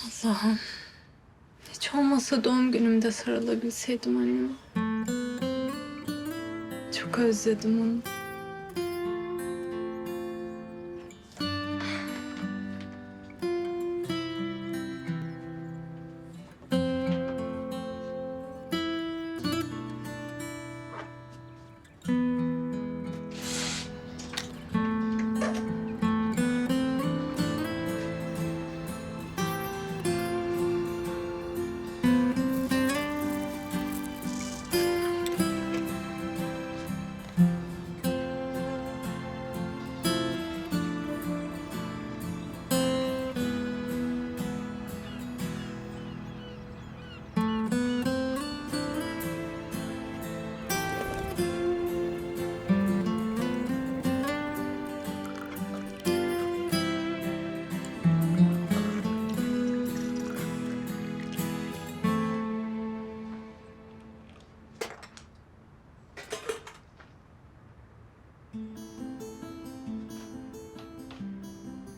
Allah'ım. Hiç olmasa doğum günümde sarılabilseydim anneme. Çok özledim onu.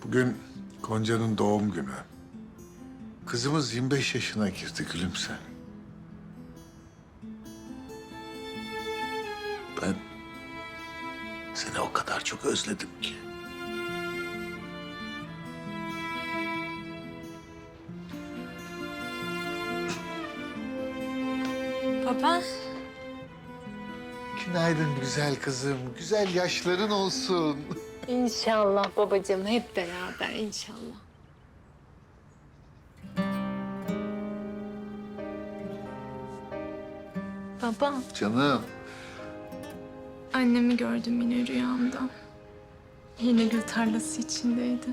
Bugün Gonca'nın doğum günü. Kızımız 25 yaşına girdi gülümse. Ben seni o kadar çok özledim ki. Baba. Günaydın güzel kızım. Güzel yaşların olsun. İnşallah babacığım. Hep beraber inşallah. Baba. Canım. Annemi gördüm yine rüyamda. Yine gül tarlası içindeydi.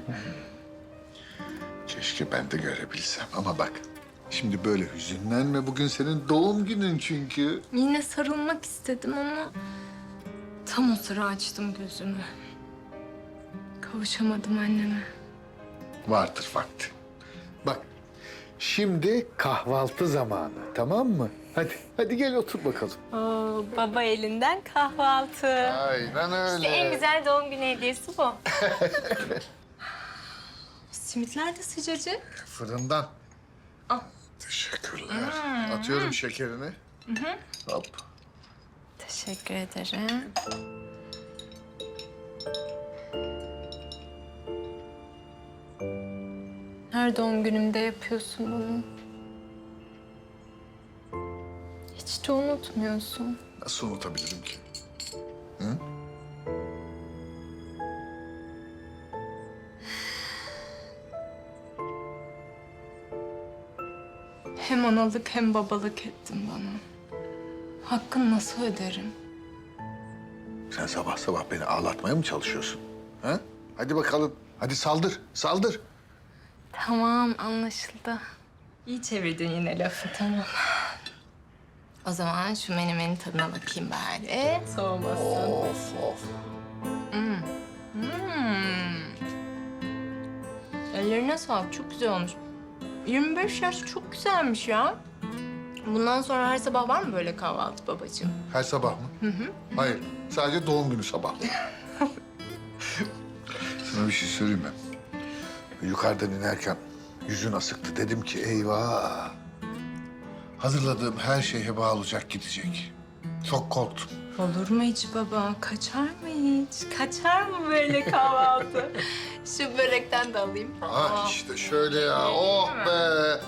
Keşke ben de görebilsem ama bak. Şimdi böyle hüzünlenme. Bugün senin doğum günün çünkü. Yine sarılmak istedim ama tam o sıra açtım gözümü. Kavuşamadım anneme. Vardır vakti. Bak, şimdi kahvaltı zamanı, tamam mı? Hadi gel otur bakalım. Oo, baba elinden kahvaltı. Aynen öyle. İşte en güzel doğum günü hediyesi bu. Simitler de sıcacık. Fırından. Al. Teşekkürler. Atıyorum şekerini. Hop. Teşekkür ederim. Her doğum günümde yapıyorsun bunu. Hiç de unutmuyorsun. Nasıl unutabilirim ki? Hem analık hem babalık ettin bana. Hakkını nasıl öderim? Sen sabah sabah beni ağlatmaya mı çalışıyorsun? Ha? Hadi bakalım. Hadi saldır, saldır. Tamam, anlaşıldı. İyi çevirdin yine lafı, tamam. O zaman şu menemenin tadına bakayım bari. Soğumasın. Of. Ellerine sağlık, çok güzel olmuş. 25 yaş çok güzelmiş ya. Bundan sonra her sabah var mı böyle kahvaltı babacığım? Her sabah mı? Hayır, sadece doğum günü sabah. Sana bir şey söyleyeyim mi? Yukarıdan inerken yüzün asıktı. Dedim ki eyvah. Hazırladığım her şey heba olacak, gidecek. Çok korktum. Olur mu hiç baba? Kaçar mı hiç? Kaçar mı böyle kahvaltı? Şu börekten de alayım. Ah işte şöyle ya. Oh be.